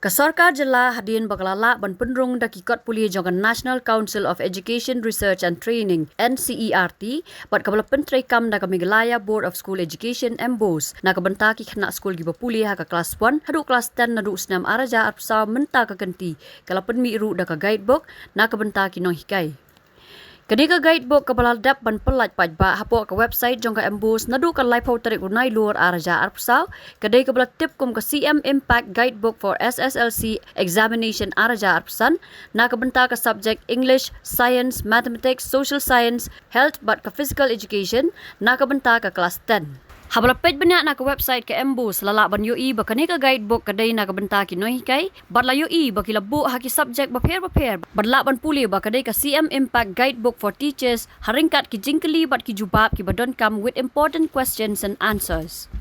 Kesorkar jela hadirin bakalala ban penrung dakikot puli jongan National Council of Education Research and Training NCERT bat kabala pentrai kam da Meghalaya Board of School Education MBoSE na kabenta ki Khynnah Skul giba puli ha ka Klas 1 hadu Klas 10 nadu senam araja arpsa menta ka ganti kala penmi ru da ka Guidebook na kabenta ki Nonghikai. Ketika Guidebook kapal dap ban pelat pajba hapo ke website jong ka MBoSE nadu ka live tarik unai luar araja arpsau kedai kapal tip kum ke CM Impact Guidebook for SSLC examination araja arpsan na kabenta ka subject English, Science, Mathematics, Social Science, Health but ka Physical Education na kabenta ka Klas 10. Habala page banyak na ka website ka MBoSE lala ban UI ba kani ka Guidebook kadai na kabenta ki Nonghikai badla UI ba kilabu haki subject ba pair badla ban puli ba kadai ka CM Impact Guidebook for Teachers haringkat ki jingkeli bat ki jubab ki badon come with important questions and answers.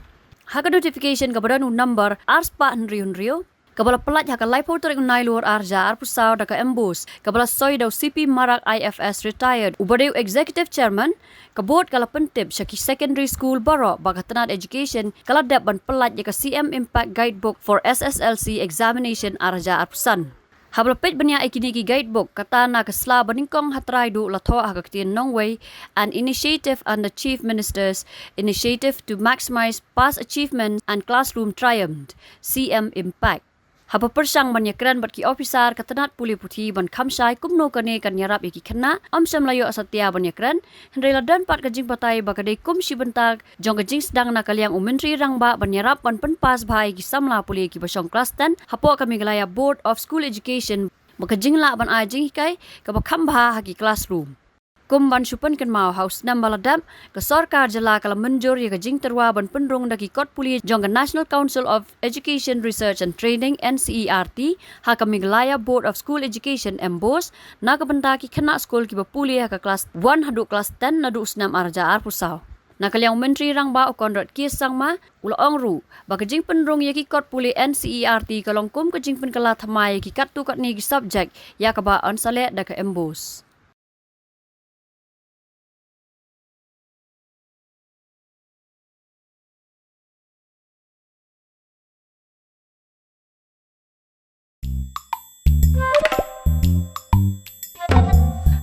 Haka notification ka badanu number arspa henrio kabala pelat haka live photo nai luar arja arpusau da ka MBoSE kabala soy daw CP Marak IFS retired ubadeu executive chairman ka board kala pentip syaki secondary school baro bagatanat education kala dap ban pelat ya ka CM Impact Guidebook for SSLC examination arja arpusan. Habla pet banya ikini ki Guidebook kata na kasla baningkong hatray du latho hagaktin Nongway an initiative and the Chief Minister's initiative to maximize past achievements and classroom triumph CM Impact. Haba persang banyakran bat ki officer katanat puli puthi ban khamsai kumno kane kan Ïarap ki Khynnah amsam layo asatya banyakran hendrela dan pat kajing patai bakadai kum sibentag jong kajing sedang na kaliang umentri rangba ban Ïarap ban penpas bhai ki samla puli ki basong Klas 10 hapo ka Meghalaya Board of School Education bakajing la ban ajing kai ka bakhamba haki classroom. Kum ban supan kan mau house nam baladam kesorkar jela kala menjur ya kajing terwa ban penrung daki kot puli jong National Council of Education Research and Training NCERT ha ka Meghalaya Board of School Education MBoSE na ka benta ki Khynnah School ki bapuli ha ka Klas 1 hadu Klas 10 nadu senam arja arpusau. Na kaliang menteri rangba o konrad kisang ma ulaong ru ba kajing penrung ya ki kot puli NCERT kalong kum kajing pen kala thamai ki kat tu kat ni ki subject ya ka ba ansale da ka MBoSE.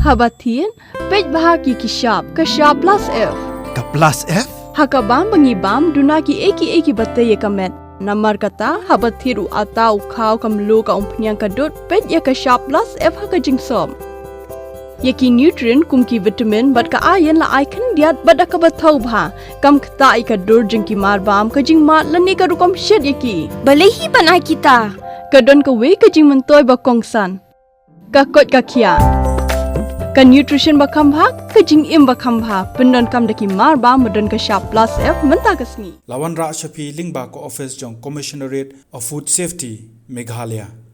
Habatin, pej bahagi ki sharp plus F. Ka plus F? Hakabam bangi bam dunaki eki batay kamet. Namar kata habathiru atau kau kamlu ka umpnyang kadut pej ya ka sharp plus F haka jingsom. Yaki nutrient kum ki vitamin bat ka iron la icon diat bat ka bathau bha kam kta ka dur jing ki mar bam ka jing mat lani ka rukom shed yaki. Balehi banai kita. Kadon ka we ka jing mentoy ba kongsan. Ka kot ka kia. Ka nutrition bakam bha ka jing im bakam bha pendon kam daki mar ba modon ka sharp plus F menta kasni Lawan Ra Shafi Lingba ko office jong Commissionerate of Food Safety Meghalaya.